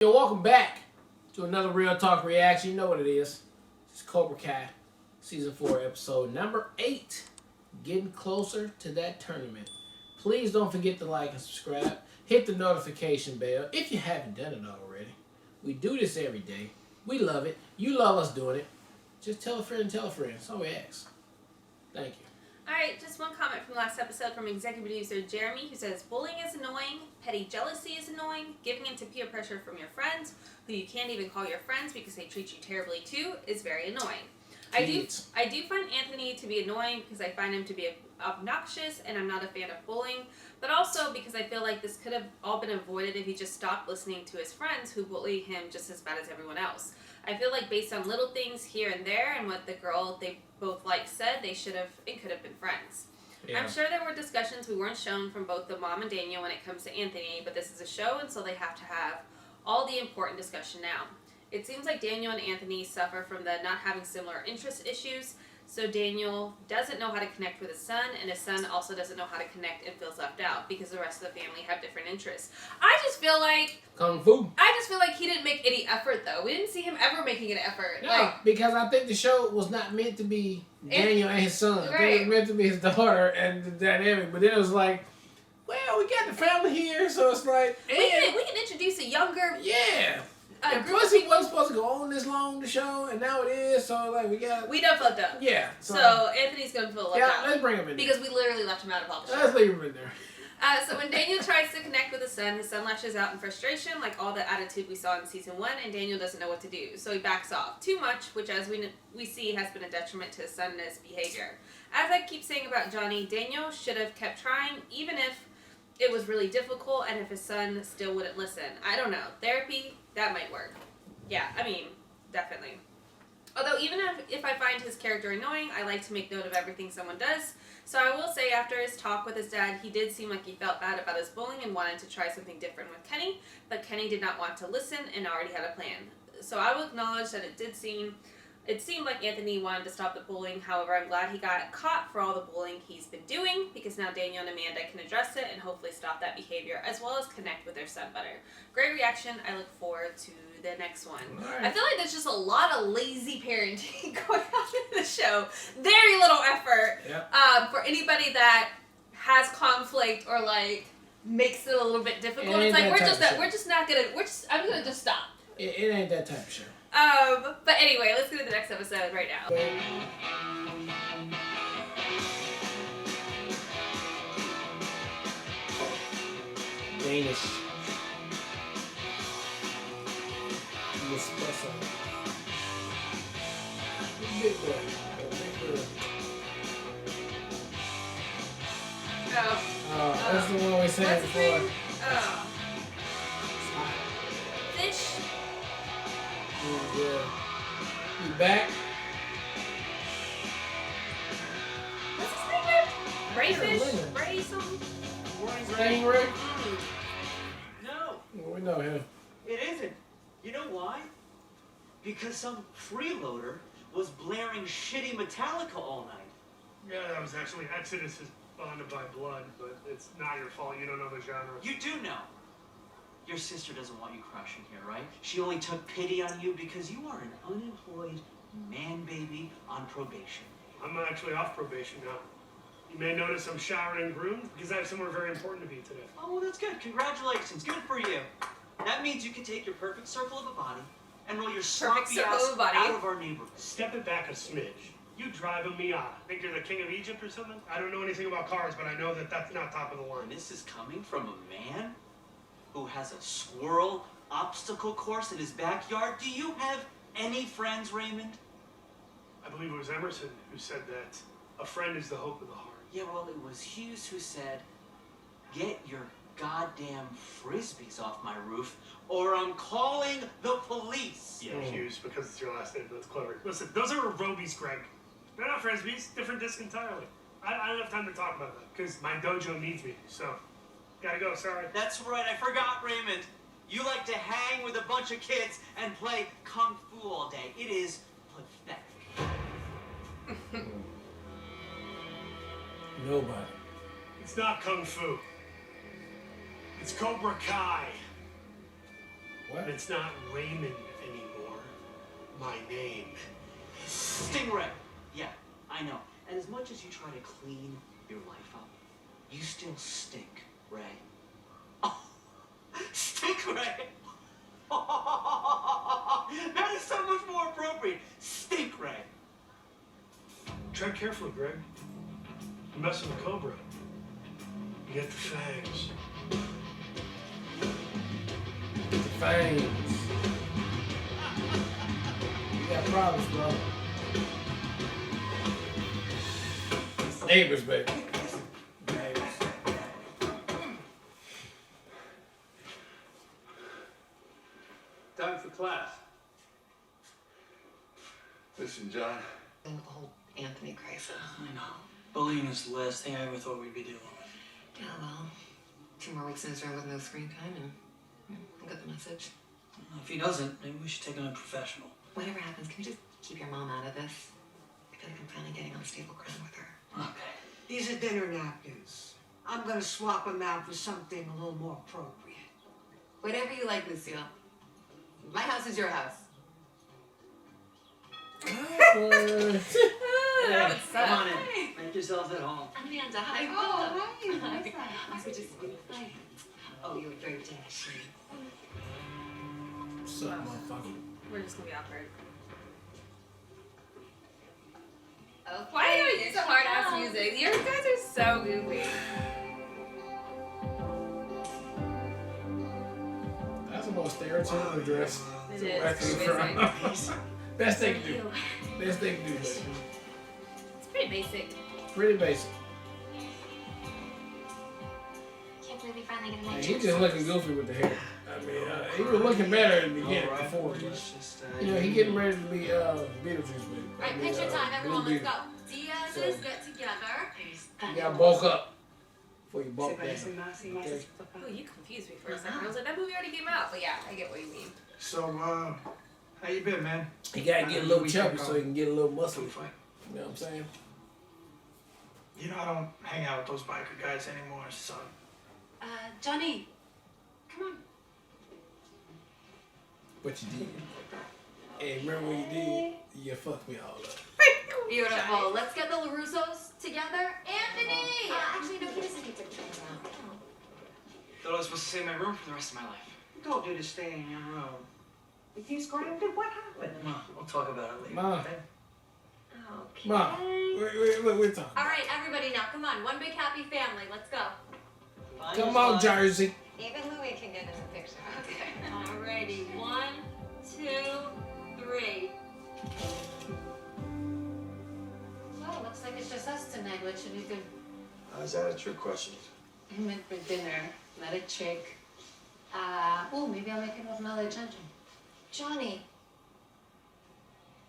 Yo, welcome back to another Real Talk reaction. You know what it is. It's Cobra Kai, Season 4, Episode number 8. Getting closer to that tournament. Please don't forget to like and subscribe. Hit the notification bell if you haven't done it already. We do this every day. We love it. You love us doing it. Just tell a friend and tell a friend. That's all we ask. Thank you. Alright, just one comment from last episode from executive producer Jeremy, who says, bullying is annoying, petty jealousy is annoying, giving into peer pressure from your friends, who you can't even call your friends because they treat you terribly too, is very annoying. I do find Anthony to be annoying because I find him to be obnoxious and I'm not a fan of bullying, but also because I feel like this could have all been avoided if he just stopped listening to his friends who bully him just as bad as everyone else. I feel like based on little things here and there and what the girl they both said, it could have been friends. Yeah. I'm sure there were discussions we weren't shown from both the mom and Daniel when it comes to Anthony, but this is a show and so they have to have all the important discussion now. It seems like Daniel and Anthony suffer from the not having similar interest issues, so Daniel doesn't know how to connect with his son, and his son also doesn't know how to connect and feels left out because the rest of the family have different interests. I just feel like... Kung Fu. I just feel like he didn't make any effort, though. We didn't see him ever making an effort. No, because I think the show was not meant to be Daniel and his son. Right. I think it was meant to be his daughter and the dynamic, but then it was like, well, we got the family here, so it's like... We can introduce a younger... Yeah. And plus, he wasn't supposed to go on this long, the show, and now it is, so, like, we done fucked up. Yeah. So Anthony's gonna feel left out. Yeah, let's bring him in because we literally left him out of all the show. Let's leave him in there. So when Daniel tries to connect with his son lashes out in frustration, like all the attitude we saw in Season 1, and Daniel doesn't know what to do. So he backs off. Too much, which as we see has been a detriment to his son and his behavior. As I keep saying about Johnny, Daniel should have kept trying, even if it was really difficult and if his son still wouldn't listen. I don't know. Therapy, that might work. Yeah, I mean, definitely. Although even if I find his character annoying, I like to make note of everything someone does. So I will say after his talk with his dad, he did seem like he felt bad about his bullying and wanted to try something different with Kenny, but Kenny did not want to listen and already had a plan. So I will acknowledge that it seemed like Anthony wanted to stop the bullying. However, I'm glad he got caught for all the bullying he's been doing because now Daniel and Amanda can address it and hopefully stop that behavior as well as connect with their son better. Great reaction. I look forward to the next one. Right. I feel like there's just a lot of lazy parenting going on in the show. Very little effort. Yep. For anybody that has conflict or like makes it a little bit difficult. It's like I'm gonna just stop. It ain't that type of show. But anyway, let's go to the next episode right now. Danish. Espresso. Big boy. That's the one we said before. Oh. Fish. Yeah. You back? What's his name again? Rayfish? Ray something? Stingray? No. Well, we know him. It isn't. You know why? Because some freeloader was blaring shitty Metallica all night. Yeah, that was actually Exodus is Bonded by Blood, but it's not your fault. You don't know the genre. You do know. Your sister doesn't want you crushing here, right? She only took pity on you because you are an unemployed man-baby on probation. I'm actually off probation now. You may notice I'm showered and groomed because I have somewhere very important to be today. Oh, well, that's good. Congratulations. Good for you. That means you can take your perfect circle of a body and roll your sloppy ass out of our neighborhood. Step it back a smidge. You driving me off. Think you're the king of Egypt or something? I don't know anything about cars, but I know that that's not top of the line. And this is coming from a man who has a squirrel obstacle course in his backyard. Do you have any friends, Raymond? I believe it was Emerson who said that a friend is the hope of the heart. Yeah, well, it was Hughes who said, get your goddamn frisbees off my roof or I'm calling the police. Yeah, Hughes, because it's your last name. That's clever. Listen, those are Robies, Greg. They're not frisbees. Different disc entirely. I don't have time to talk about that because my dojo needs me, so gotta go, sorry. That's right, I forgot, Raymond. You like to hang with a bunch of kids and play Kung Fu all day. It is pathetic. Nobody. It's not Kung Fu. It's Cobra Kai. What? And it's not Raymond anymore. My name is Stingray. Yeah, I know. And as much as you try to clean your life up, you still stink, Ray. Oh, stink, Ray. That is so much more appropriate. Stink, Ray. Tread carefully, Greg. You're messing with COBRA. You get the fangs. Fangs. You got problems, bro. Neighbors, baby. Neighbors. Time for class. Listen, John. And with the whole Anthony crisis. I know. Bullying is the last thing I ever thought we'd be dealing with. Yeah, well, 2 more weeks in his room with no screen time, and I got the message. If he doesn't, maybe we should take him to a professional. Whatever happens, can we just keep your mom out of this? I feel like I'm finally getting on stable ground with her. Okay. These are dinner napkins. I'm gonna swap them out for something a little more appropriate. Whatever you like, Lucille. My house is your house. Awkward. That would suck. Come on in. Make yourselves at home. Amanda, hi. Oh, hi. Nice to see you. Hi. Oh, you're very dashing. What's up, motherfucker? We're just gonna be awkward. Okay. Why do I use the hard ass music? You guys are so goofy. That's the most stereotypical dress. It Where is. you from? Basic. Best they can do. Best they can do, baby. It's pretty basic. Pretty basic. Can't believe we finally get a And night he trip. just looking goofy with the hair. I mean, he was looking better at the beginning before. You know, he getting ready to be Beetlejuice, baby. Alright, picture time, everyone, Blue let's go. Diaz's get together. You gotta bulk up before you bulk down. Okay. Oh, you confused me for a second. I was like, that movie already came out. But yeah, I get what you mean. So, how you been, man? He gotta get a little chubby so he can get a little muscle. You know what I'm saying? You know, I don't hang out with those biker guys anymore, son. Johnny, come on. But you did. Hey, remember when you did? You fucked me all up. Beautiful. Let's get the LaRussos together. Anthony! Actually, no, he doesn't need to turn around. Thought I was supposed to stay in my room for the rest of my life. Who told you to stay in your room? If he's grounded, what happened? Ma, we'll talk about it later. Ma. Okay? Okay. Ma, we're talking. All right, everybody now, come on. One big happy family. Let's go. Come on, Jersey. Even Louie can get in the picture. Okay. Alrighty. 1, 2, 3. Well, looks like it's just us tonight. What should we do? Is that a trick question? I went for dinner, not a trick. Oh, maybe I'll make it with another attention. Johnny.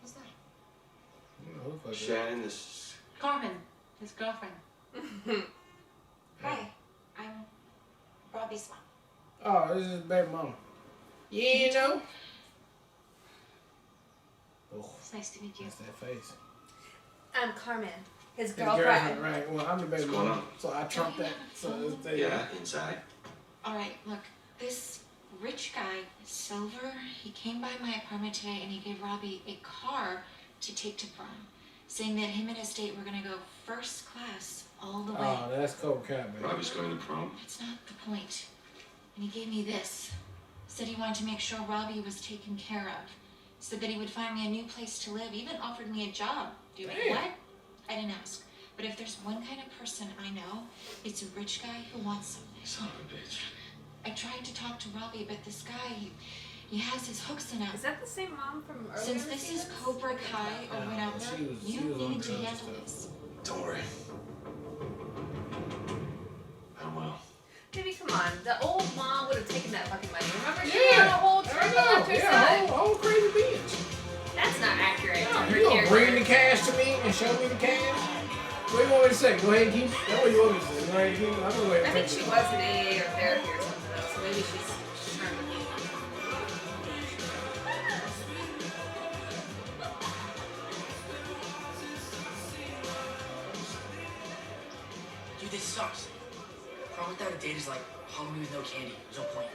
Who's that? Shannon, this is... Carmen, his girlfriend. Hi, I'm Robbie's mom. Oh, this is baby mama. You know? Oh, It's nice to meet you. that's that face. I'm Carmen, his His girlfriend. right. Well, I'm the baby What's going mama. on? So I trumped that. So it's there. Yeah, inside. All right, look, this rich guy, Silver, he came by my apartment today and he gave Robbie a car to take to prom, saying that him and his date were gonna go first class all the way. Oh, that's Cobra Kai, baby. Robbie's going to prom. That's not the point. And he gave me this. Said he wanted to make sure Robbie was taken care of. Said that he would find me a new place to live, even offered me a job. Doing Damn. what? I didn't ask. But if there's one kind of person I know, it's a rich guy who wants something. Son of a bitch. I tried to talk to Robbie, but this guy, he has his hooks in him. Is that the same mom from earlier? Since this is COBRA Kai or whatever, she you was on need to drugs and handle stuff. this. Don't worry. I will. Maybe come on. The old mom would have taken that fucking money. Remember? She Yeah, had a whole I trip know. after her Yeah, son. whole crazy bitch. That's not accurate. to No, her you gonna character. bring the cash to me and show me the cash? What do you want me to say? Go ahead and keep. That's what you want me to say. Go ahead and keep. I'm gonna wait. I think she was in AA or therapy or something though, so maybe she's trying to leave. Dude, this sucks. Prom without a date is like Halloween with no candy. There's no point.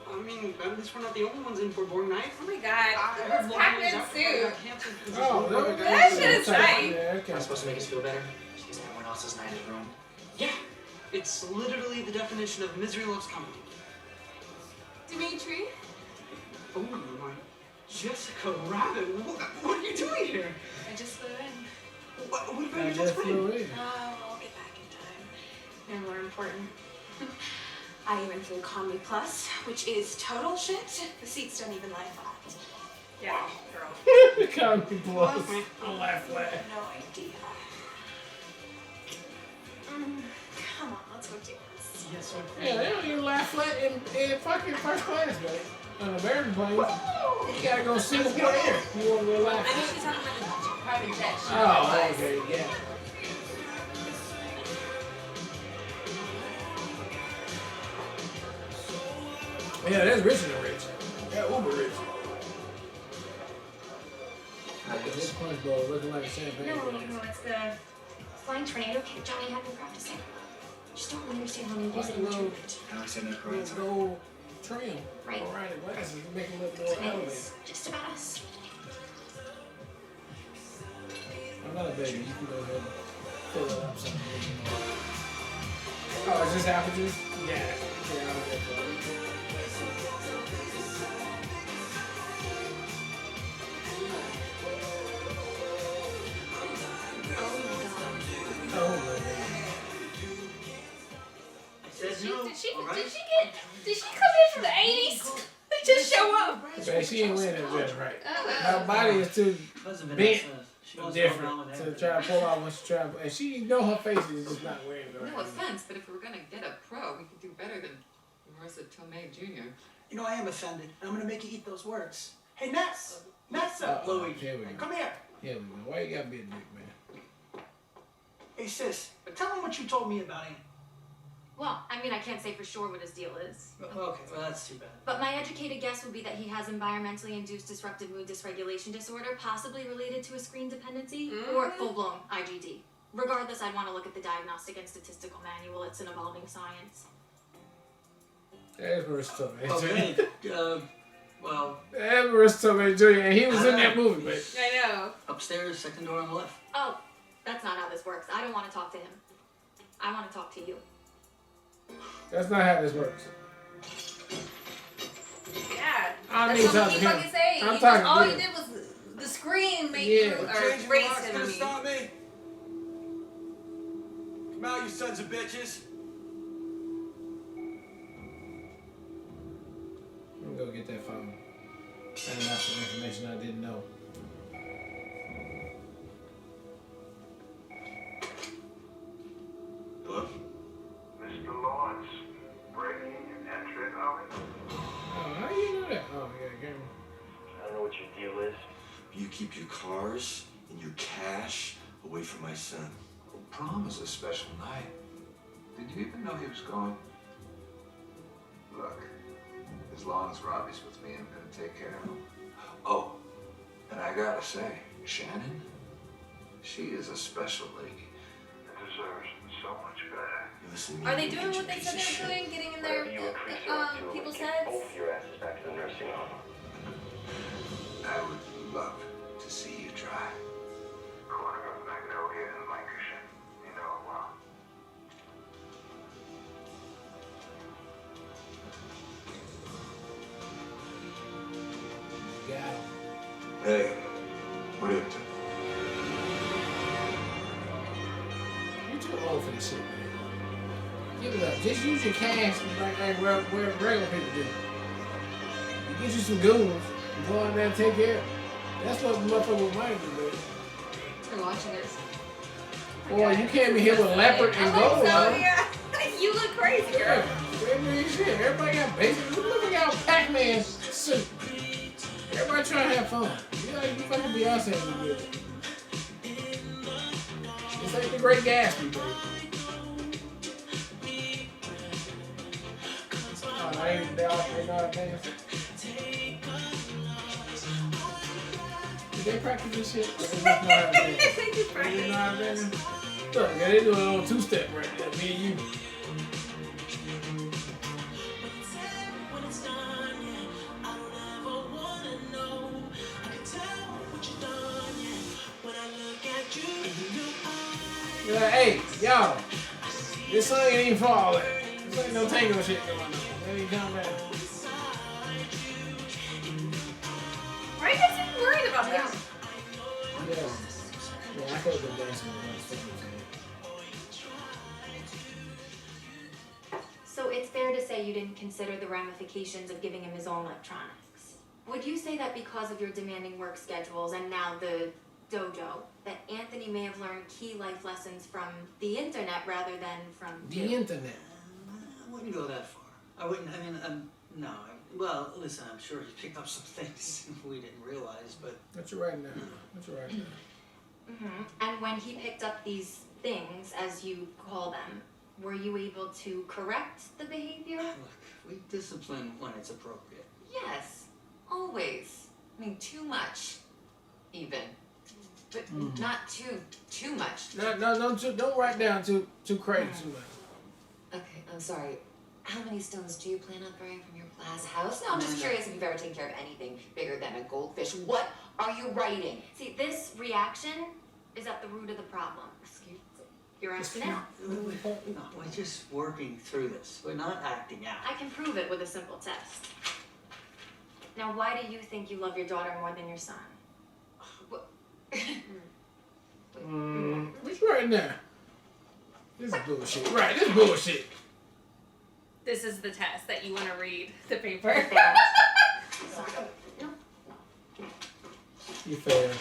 I mean, at least we're not the only ones in for Borg Night. Oh my god. I heard Pac-Man Logan suit. got canceled because Oh, That shit is tight. Yeah, okay. That's supposed to make us feel better. She's everyone else's night is ruined. Yeah, it's literally the definition of misery loves company. Dimitri? Oh my, Jessica Rabbit, what are you doing here? I just flew in. What about I your just best friend? flew in. Oh, I'll get back in time. They're more important. I even flew Economy Plus, which is total shit. The seats don't even lie flat. Yeah, girl. Economy plus. I'll laugh flat. No idea. Come on, let's go do this. Yes, sir. Yeah, they don't even laugh flat in fucking first class, man. On American planes, you gotta go Singapore Air. You wanna go laugh I think flat. she's talking about the private jet. Oh, okay, yeah. Yeah, that's richer than rich. Yeah, uber rich. This punch bowl looking like a champagne. No, it's the flying tornado kick Johnny had been practicing. Just don't understand how many days Like it a little, Can I say no little gold trim Right. around the glasses to make it look more elevated. It's just about us. I'm not a baby. You can go ahead and fill it up something. Oh, is this apple juice? Yeah. Yeah, I'll get that. Oh, my God. Says Did no. she all right? did she come in from the 80s? Just show up. Man, she ain't wearing that dress right. Oh, Her body is too Listen, bent Vanessa, she knows different what's to wrong with try to pull out what she trying to. And she know her face is just not wearing it. No offense, but if we were gonna get a pro, we could do better than Marissa Tomei Jr. You know, I am offended, and I'm gonna make you eat those words. Hey, Ness! Nessa! Louis. Here we go. Come here. Here we go. Why you gotta be a dick, man? Hey, sis, tell him what you told me about him. Well, I mean, I can't say for sure what his deal is. Okay, well, that's too bad. But my educated guess would be that he has environmentally induced disruptive mood dysregulation disorder, possibly related to a screen dependency, or full-blown IGD. Regardless, I'd want to look at the Diagnostic and Statistical Manual. It's an evolving science. There's Marissa Tomei. Okay, well, There's Marissa Tomei Jr. And he was in that movie, man. I know. upstairs, second door on the left. Oh, that's not how this works. I don't want to talk to him. I want to talk to you. That's not how this works. Yeah. I That's need what talking he to him. fucking say. I'm You talking just, all to you him. did was the screen make Yeah. you or race him. I mean. Stop me. Come out, you sons of bitches. Let me go get that phone. And that's some information I didn't know. Hello? Mr. Lawrence, breaking and entering, are we? Oh, how do you know that? Oh, yeah, Gary. I don't know what your deal is. You keep your cars and your cash away from my son. Prom is a special night. Did you even know he was going? Look, as long as Robbie's with me, I'm gonna take care of him. Oh, and I gotta say, Shannon, she is a special lady. That deserves so much better. Listen, Are they doing what they said they were doing? Getting in their people's heads? Both your asses back to the nursing home. I would love to see you try. Corner of Magnolia and Lancashire. You know it well. Got it. Hey, what up, to? You're too old for this shit, man. Give it up. Just use your cash like where regular people do. You get you some goons and go out there and take care of it. That's what motherfucker with money do, man. They're watching this. Boy, you came in here with leopard and I gold think so, on. yeah. You look crazy, girl. Yeah, everybody shit. Everybody got basic. Look at y'all Pac-Man suit. Everybody trying to have fun. You like you fucking Beyonce with it. It's like the Great Gatsby, baby. Oh, they not dance. Did they practice this shit? Or they just know how to dance? They just practice. They know how to dance? Look, yeah, they do a little two-step right there, me and you. You're like, hey, y'all, this song ain't even for all that. This ain't no tango shit going on. Let me calm down. Why are you guys even worried about that? Yeah. Yeah, I could have been dancing with my So it's fair to say you didn't consider the ramifications of giving him his own electronics. Would you say that because of your demanding work schedules and now the dojo, that Anthony may have learned key life lessons from the internet rather than from The you? internet. I wouldn't go that far. I wouldn't, I mean, no. Well, listen, I'm sure he picked up some things we didn't realize, but... What you right now? What you right now? Mm-hmm. And when he picked up these things, as you call them, were you able to correct the behavior? Look, we discipline when it's appropriate. Yes, always. I mean, too much, even. But not too much. Don't write down too crazy too much. Okay, I'm sorry. How many stones do you plan on throwing from your glass house? No, I'm just curious if you've ever taken care of anything bigger than a goldfish. What are you writing? See, this reaction is at the root of the problem. Excuse me. Your rationale. No, we're just working through this. We're not acting out. I can prove it with a simple test. Now, why do you think you love your daughter more than your son? What you right now? This is bullshit. Right, this is bullshit. This is the test that you want to read the paper. You fair.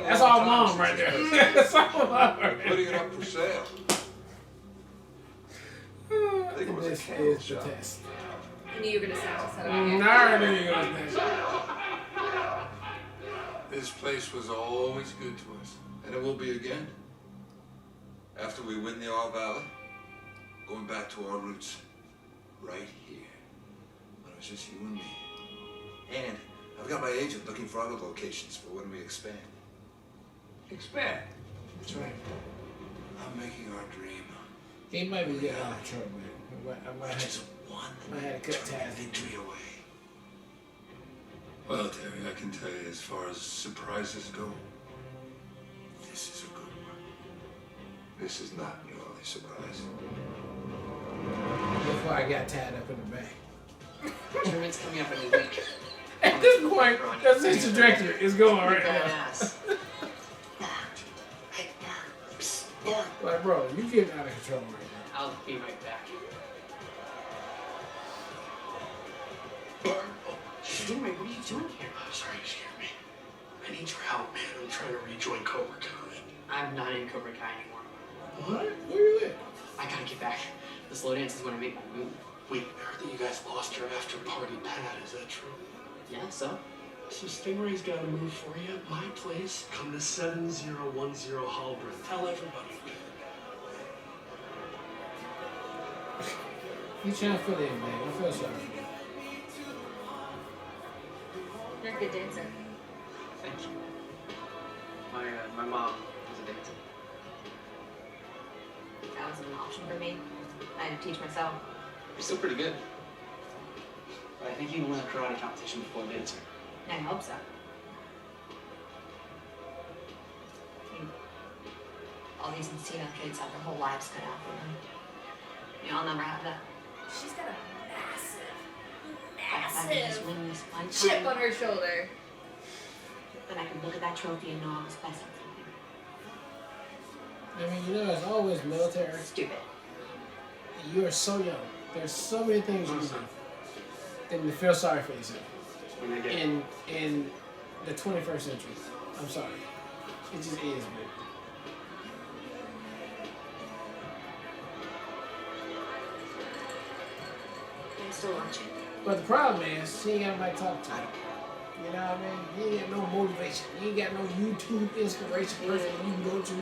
That's all mom right there. That's all mom right there. Putting it up for sale. I think it was a This candle is the shop. I test. knew you were going to snatch this out of I here. knew you were gonna snatch it. This place was always good to us, and it will be again. After we win the All Valley, going back to our roots, right here. When it was just you and me. And I've got my agent looking for other locations for when we expand. Expand. That's right. I'm making our dream. He might be getting out of trouble, man. I might Just have to cut ties. victory away. Well, Terry, I can tell you as far as surprises go, this is a good one. This is not your only surprise. Before I got tied up in the back. Tournament's coming up in a week. At this point, that's his trajectory is going right now. Badass. Like, bro, you getting out of control right now. I'll be right back. Stingray, what are you doing here? I'm sorry you scared me. I need your help, man. I'm trying to rejoin Cobra Kai. I'm not in Cobra Kai anymore. What? Where you at? I gotta get back. The slow dance is when I make my move. Wait, I heard that you guys lost your after party pad. Is that true? Yeah, so? So Stingray's got a move for you. My place. Come to 7010 Halbert. Tell everybody. You trying to fit in, man. I feel sorry. You're a good dancer. Thank you. My mom was a dancer. That wasn't an option for me. I had to teach myself. You're still pretty good. But I think you can win a karate competition before dancer. I hope so. All these Encino kids have their whole lives cut out for them. You know, I'll never have that. She's got a If I can just win this one chip time, on her shoulder. then I can look at that trophy and know I was best at something. I mean, you know, it's always military. Stupid. You are so young. There's so many things you can do. And to feel sorry for yourself. In the 21st century. I'm sorry. It just is, man. I'm still watching. But the problem is, she ain't got nobody to talk to. You know what I mean? You ain't got no motivation. You ain't got no YouTube inspiration person you can go to.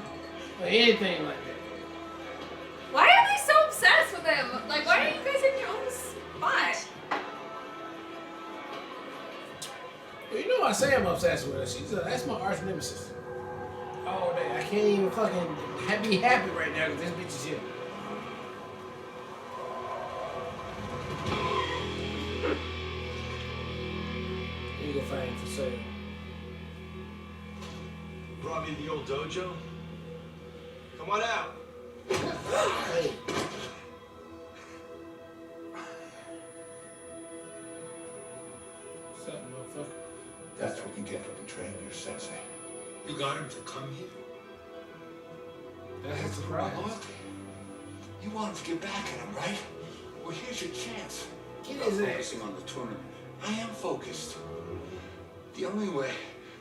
Or anything like that. Why are they so obsessed with him? Like, why are you guys in your own spot? Well, you know I say I'm obsessed with her. That's my arch nemesis. All day. I can't even fucking be happy right now because this bitch is here. You go find for sale. Brought me the old dojo? Come on out. Hey. What's up, motherfucker? That's what you get for betraying your sensei. You got him to come here? That's a my surprise. loyalty. You want him to get back at him, right? Well, here's your chance. Get You're his ass. focusing on the tournament. I am focused. The only way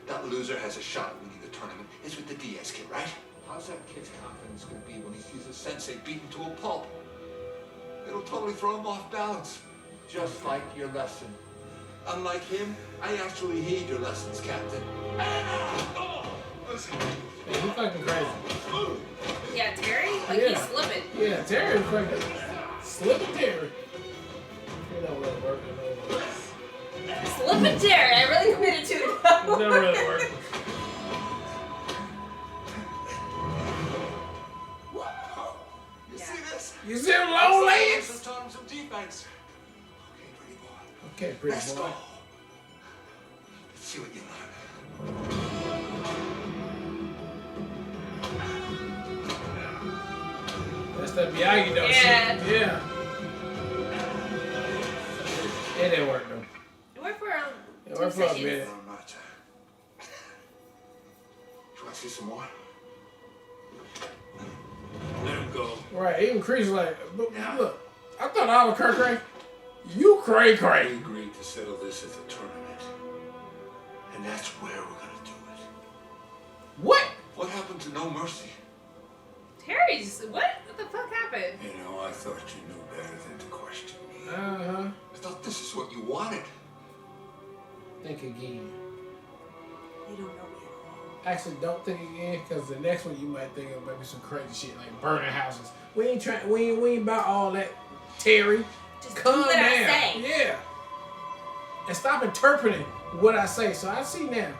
that loser has a shot at winning the tournament is with the Diaz kid, right? How's that kid's confidence going to be when he sees a sensei beaten to a pulp? It'll totally throw him off balance. Just like your lesson. Unlike him, I actually heed your lessons, Captain. Listen. Man, he fucking crazy. Yeah, Terry? Like, Yeah. he's slipping. Yeah, Terry fucking slipping Terry. You know what working over. Slipping Terry. I really committed to it. It don't really work. You see this? You see them long legs? Just taught him some defense. Okay, pretty Let's boy. go. Let's see what you learn. That's that Miyagi Do Yeah. shit. Yeah. It didn't work though. It worked for It 2 worked for a seconds. minute. You want to see some more? Let him go. Right, even Creed's like, but look, I thought I was cray. You cray. We agreed to settle this at the tournament. And that's where we're going to do it. What? What happened to No Mercy? Terry's. What? What the fuck happened? You know, I thought you knew better than to question me. Uh-huh. I thought this is what you wanted. Think again. You don't know me at all. Actually, don't think again, because the next one you might think of maybe some crazy shit like burning houses. We ain't about all that, Terry. Just Calm do what down. I say. Yeah. And stop interpreting what I say. So I see now.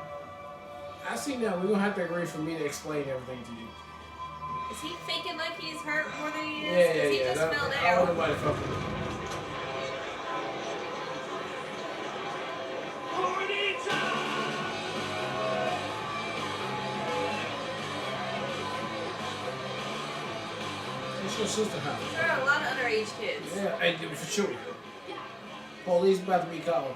We're gonna have to agree for me to explain everything to you. Is he faking like he's hurt more than he is? Yeah, Because he yeah. just fell I don't down. want nobody fucking with me. It's your sister house. There are a lot of underage kids. Yeah, hey, dude, for sure. Police about to be called.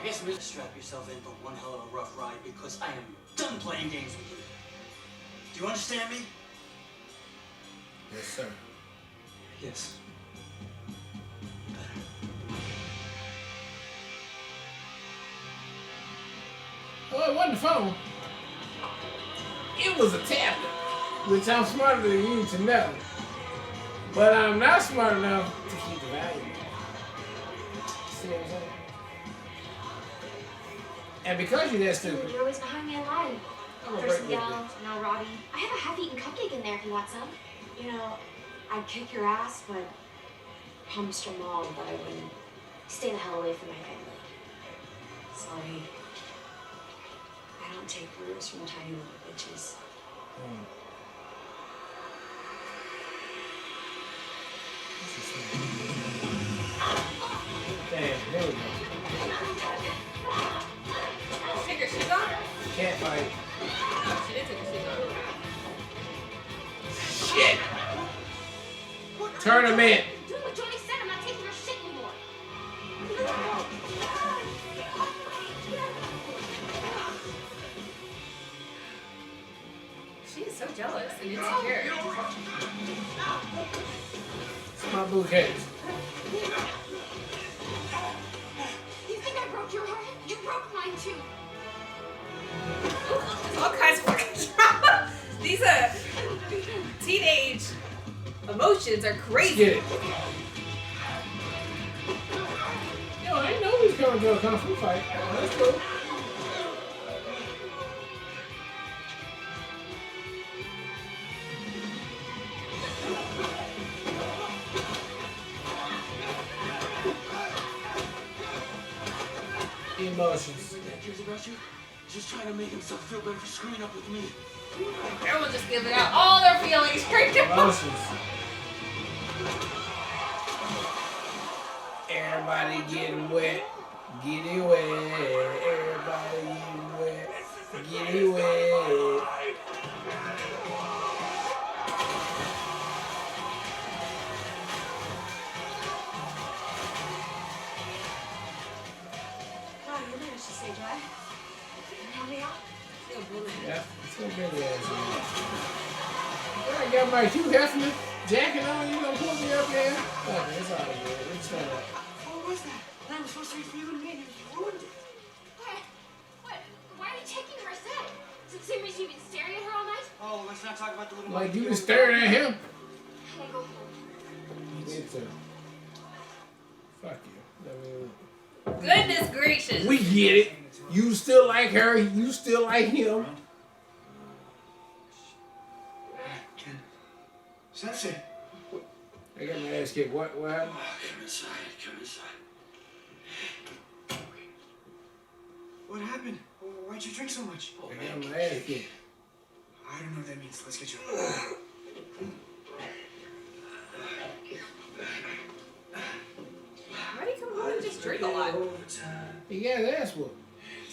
I guess you strap yourself in for one hell of a rough ride because I am done playing games with you. Do you understand me? Yes, sir. Yes. Oh, it wasn't the phone. It was a tablet, which I'm smarter than you to know. But I'm not smart enough to keep the value. See what I'm saying? And because you're that stupid, You're always behind me in line. I'm gonna First break your Miguel, now Robbie. I have a half-eaten cupcake in there if you want some. You know, I'd kick your ass, but I promised your mom that I wouldn't. Stay the hell away from my family. Sorry. I don't take orders from tiny little bitches. Damn, there we go. Take her shoes off? Can't fight. No, she did take her shoes off. Shit! Tournament. Do what Johnny said. I'm not taking your shit anymore. She is so jealous and insecure. It's my bouquet. You think I broke your heart? You broke mine too. There's all kinds of fucking drama. These teenage emotions are crazy. Get it. Yo, I didn't know we was coming to a kung fu fight. Oh, that's cool. Emotions. Dad cares about you? He's just trying to make himself feel better for screwing up with me. Everyone just giving out all their feelings right now. Emotions. Everybody getting wet. Get it wet. Everybody getting wet. Get it wet. Yeah, it's gonna bring your ass in. I got my Hugh Hefner jacket on. You gonna pull me up there? Okay, it's all good. We're just gonna. What was that? That was supposed to be for you and me, and you ruined it. What? Why are you taking her set? Is it the same reason you've been staring at her all night? Oh, let's not talk about the little Like monkey you on was the staring balcony. at him. Can I go home? Me too. Fuck you. I mean, Goodness gracious. we get it. You still like her. You still like him. Ken. Sensei. I got my ass kicked. What happened? Come inside. Come inside. What happened? Why'd you drink so much? I got my ass kicked. I don't know what that means. Let's get you. Why did he come home and just drink a lot? He got his ass whooped.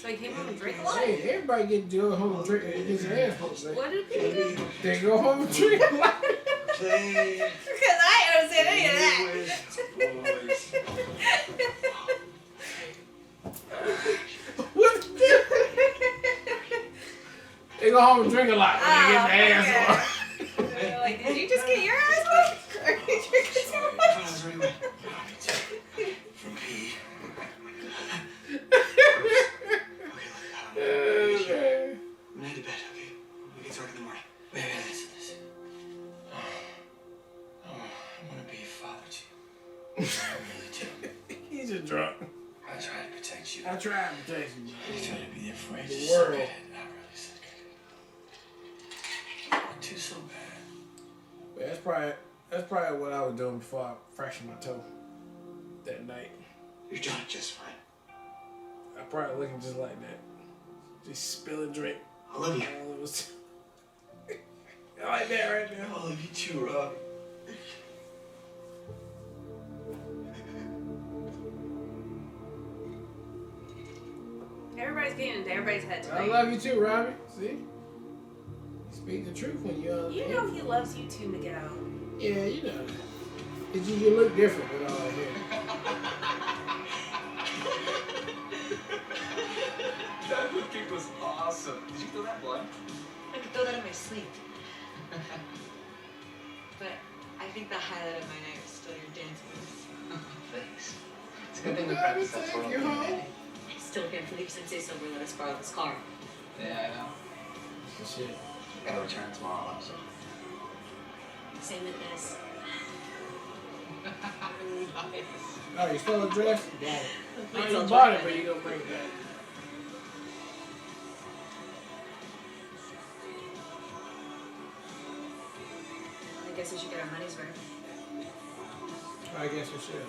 So he came home and drank a lot? Hey, everybody get to go home and drink and get their ass whooped. What did people do? They go home and drink a lot. Because I don't understand any of that. What? They go home and drink a lot when they get their ass whooped. They're like, did you just get your ass whooped? Or did you drinking too much? From me. I'm gonna head to bed, okay? We can talk in the morning. Wait, listen. I want to be a father to you. I really do. He's a drunk. I try to protect you. I try to protect you. I try to be there for you. The Just world. suck at it. Not really suck at it. I do so bad. But that's probably what I was doing before I fractured my toe that night. You're doing just fine. I probably looking just like that. Just spilling drink. I love you. All it was. I like that right there. I love you too, Rob. Everybody's getting into everybody's head I tonight. love you too, Robbie. See? You speak the truth when you're You know he loves you too, Miguel. Yeah, you know. You look different with all that hair. That hook kick was awesome. Did you feel that blood? I could throw that in my sleep. But I think the highlight of my night was still your dance moves. Thanks. It's a good thing we practiced that for a little bit. I still can't believe Sensei Silver let us borrow this car. Yeah, I know. Good shit. Gotta return tomorrow, so. Same with this. Nice. Oh, you stole a dress? Got it. Please Oh, don't you try bought it, that. but you gonna bring it back. I guess we should get our money's worth. I guess we should.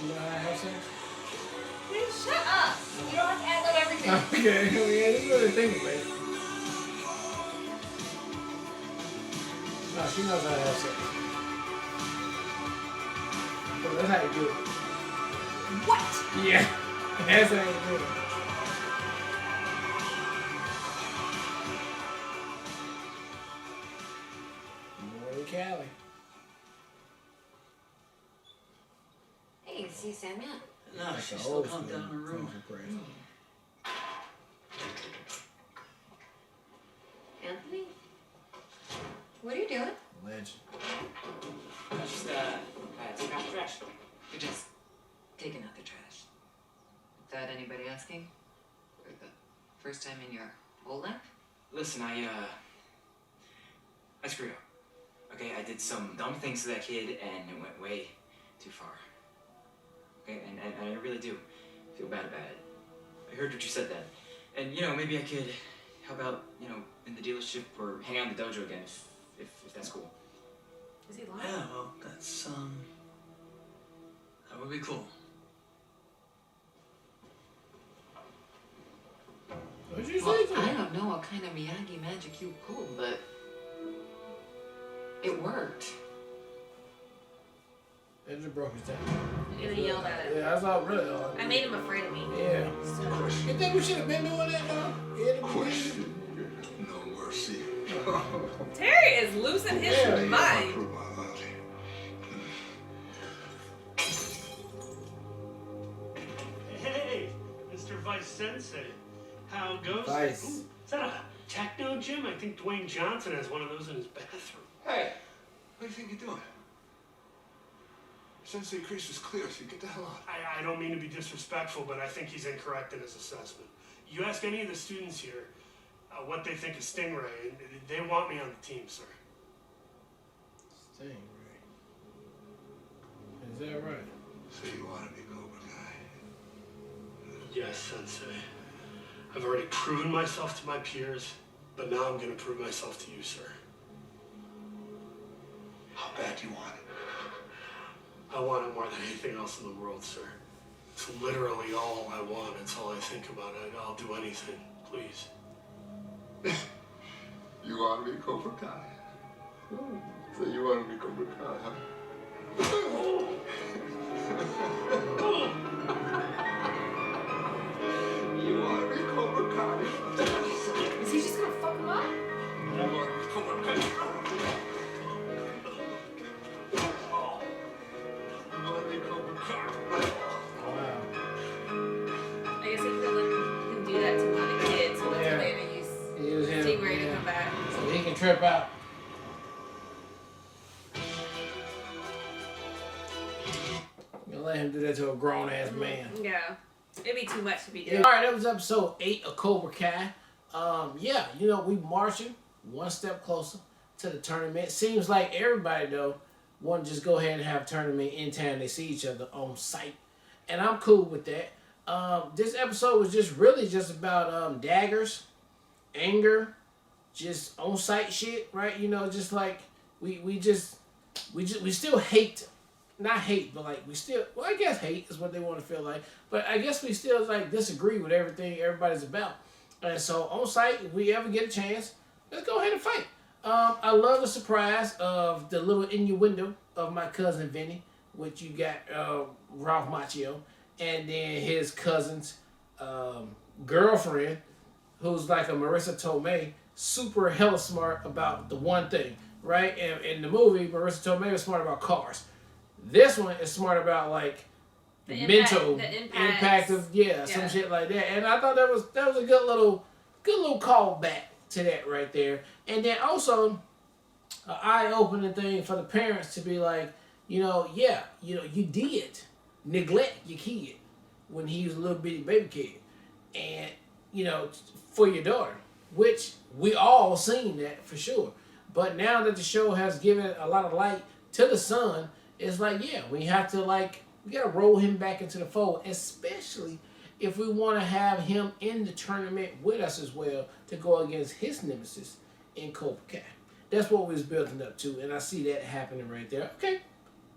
You know how I have sex? Dude, shut up! You don't have to add up everything. Okay, yeah, this is what they're thinking, babe. No, she knows how to have sex. So that's how you do it. What? Yeah, that's how you do it. Morning, Callie. Hey, see Samuel? No, Like she's the still old calmed school down in her room. Thompson Press. Anthony? What are you doing? Legend. Just, take out the trash. You're just taking out the trash. Without anybody asking? For the first time in your whole life? Listen, I screwed up. Okay, I did some dumb things to that kid, and it went way too far. Okay, and I really do feel bad about it. I heard what you said then. And, you know, maybe I could help out, you know, in the dealership or hang out in the dojo again if that's cool. Is he lying? Yeah, well, that's, that would be cool. What'd you Well, say to I him? don't know what kind of Miyagi magic you pulled, but it worked. It just broke his down. And he yelled at him. Yeah, that's all really all. I made him afraid of me. Yeah. You think we should have been doing that though? Yeah, Question. No mercy. Terry is losing his Yeah, mind. Hey, Mr. Vice Sensei. how it goes. Nice. Ooh, is that a techno gym? I think Dwayne Johnson has one of those in his bathroom. Hey, what do you think you're doing? Sensei Kreese was clear, so you get the hell out. I don't mean to be disrespectful, but I think he's incorrect in his assessment. You ask any of the students here what they think of Stingray, and they want me on the team, sir. Stingray. Is that right? So you want to be Cobra Guy? Yes, Sensei. I've already proven myself to my peers, but now I'm going to prove myself to you, sir. How bad do you want it? I want it more than anything else in the world, sir. It's literally all I want. It's all I think about. I'll do anything, please. You want to be Cobra Kai? So you want to be Cobra Kai, huh? You want to be Cobra Kai? Is he just gonna fuck him up? You want to be Cobra Kai? You want to be Cobra Kai? I guess he could let him do that to one of the kids, so that's Yeah. why they're gonna use Use him. Stingray to come back. So he can trip out. Gonna let him do that to a grown ass man. Yeah. It'd be too much to be Yeah. doing. All right, that was episode 8 of Cobra Kai. Yeah, you know, we marching one step closer to the tournament. Seems like everybody, though, want to just go ahead and have a tournament anytime they see each other on site. And I'm cool with that. This episode was just really just about daggers, anger, just on-site shit, right? You know, just like we still hate. Not hate, but like we still, well, I guess hate is what they want to feel like. But I guess we still like disagree with everything everybody's about. And so on site, if we ever get a chance, let's go ahead and fight. I love the surprise of the little innuendo of my cousin Vinny, which you got Ralph Macchio, and then his cousin's girlfriend, who's like a Marissa Tomei, super hella smart about the one thing, right? And in the movie, Marissa Tomei was smart about cars. This one is smart about like the mental impact of some shit like that. And I thought that was a good little callback to that right there. And then also an eye-opening thing for the parents to be like, you did neglect your kid when he was a little bitty baby kid, and for your daughter, which we all seen that for sure. But now that the show has given a lot of light to the son, it's like, yeah, we have to we gotta roll him back into the fold, especially if we want to have him in the tournament with us as well to go against his nemesis in Cobra Kai. That's what we was building up to, and I see that happening right there. Okay,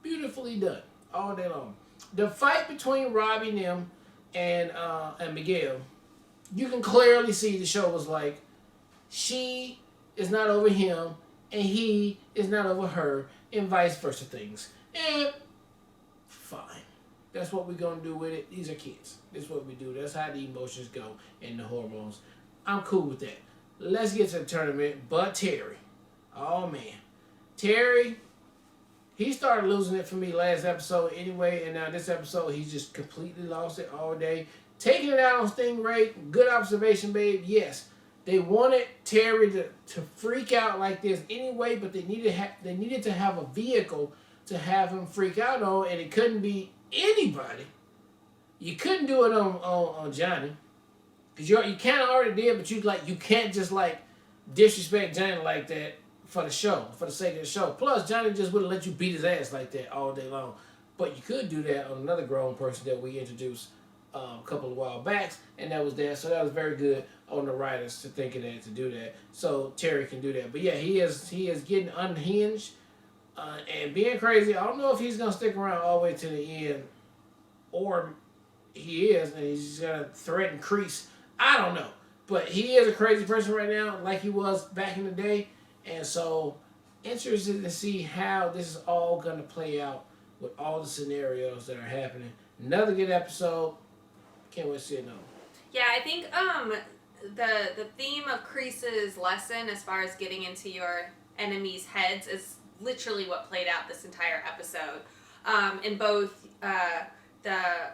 beautifully done, all day long. The fight between Robbie and them and Miguel, you can clearly see the show was like, she is not over him, and he is not over her, and vice versa things. And fine. That's what we're going to do with it. These are kids. That's what we do. That's how the emotions go and the hormones. I'm cool with that. Let's get to the tournament. But Terry. Oh, man. Terry, he started losing it for me last episode anyway. And now this episode, he's just completely lost it all day. Taking it out on Stingray. Good observation, babe. Yes. They wanted Terry to freak out like this anyway, but they needed to have a vehicle to have him freak out on, and it couldn't be anybody. You couldn't do it on Johnny, because you kind of already did, but you can't just disrespect Johnny like that for the show, for the sake of the show. Plus, Johnny just wouldn't let you beat his ass like that all day long. But you could do that on another grown person that we introduced a couple of while back, and that was there. So that was very good on the writers to think of that, to do that. So Terry can do that. But yeah, he is getting unhinged. And being crazy. I don't know if he's going to stick around all the way to the end, or he is, and he's going to threaten Kreese. I don't know. But he is a crazy person right now, like he was back in the day. And so, interested to see how this is all going to play out with all the scenarios that are happening. Another good episode. Can't wait to see it now. Yeah, I think the theme of Kreese's lesson as far as getting into your enemies' heads is literally what played out this entire episode. In both the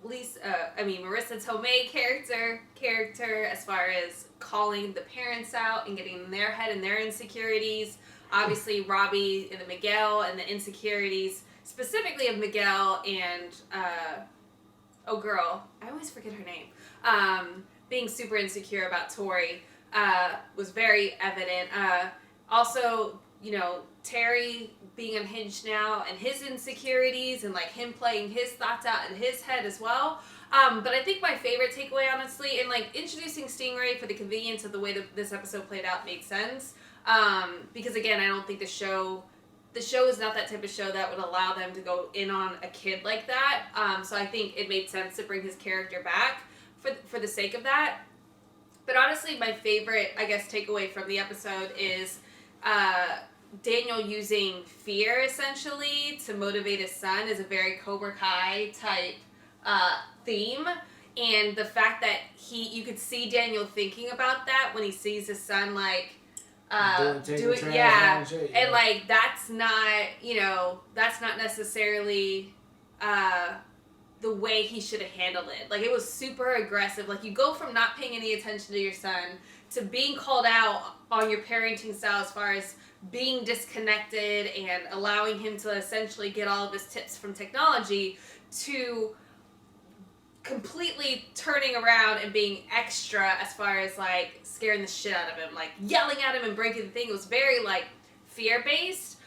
Marissa Tomei character as far as calling the parents out and getting in their head and their insecurities. Obviously, Robbie and the Miguel and the insecurities, specifically of Miguel and I always forget her name. Being super insecure about Tori was very evident. Also, Terry being unhinged now and his insecurities and like him playing his thoughts out in his head as well. But I think my favorite takeaway, honestly, and like introducing Stingray for the convenience of the way that this episode played out made sense. Because again, I don't think the show is not that type of show that would allow them to go in on a kid like that. So I think it made sense to bring his character back for the sake of that. But honestly, my favorite, I guess, takeaway from the episode is Daniel using fear, essentially, to motivate his son is a very Cobra Kai type theme. And the fact that you could see Daniel thinking about that when he sees his son, like, doing and like that's not necessarily the way he should have handled it. Like, it was super aggressive. Like, you go from not paying any attention to your son to being called out on your parenting style as far as being disconnected and allowing him to essentially get all of his tips from technology to completely turning around and being extra as far as like scaring the shit out of him, like yelling at him and breaking the thing. It was very like fear-based.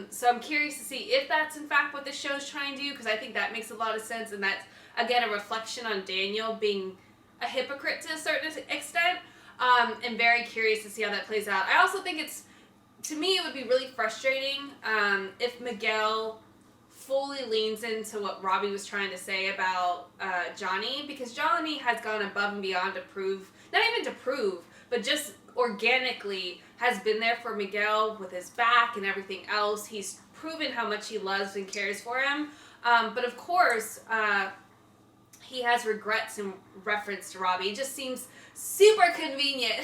So I'm curious to see if that's in fact what the show's trying to do, because I think that makes a lot of sense, and that's again a reflection on Daniel being a hypocrite to a certain extent. And very curious to see how that plays out. I also think to me it would be really frustrating if Miguel fully leans into what Robbie was trying to say about Johnny, because Johnny has gone above and beyond to prove, not even to prove, but just organically has been there for Miguel with his back and everything else. He's proven how much he loves and cares for him. But of course, he has regrets in reference to Robbie. It just seems super convenient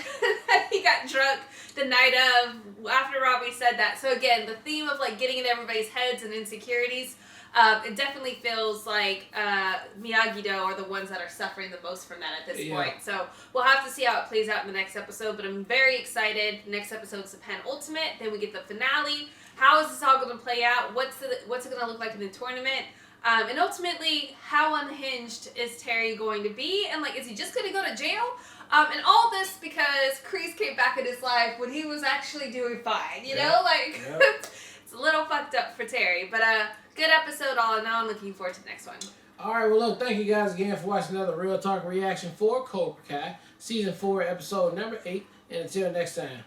that he got drunk the night of after Robbie said that. So again, the theme of like getting in everybody's heads and insecurities, it definitely feels like Miyagi-Do are the ones that are suffering the most from that at this point. So we'll have to see how it plays out in the next episode, but I'm very excited. Next episode is the penultimate, then we get the finale. How is this all going to play out? What's it going to look like in the tournament? And ultimately, how unhinged is Terry going to be? And like, is he just going to go to jail? And all this because Kreese came back in his life when he was actually doing fine, you know? Like, it's a little fucked up for Terry. But good episode all in all. I'm looking forward to the next one. All right, well, look, thank you guys again for watching another Real Talk reaction for Cobra Kai, Season 4, Episode number 8. And until next time.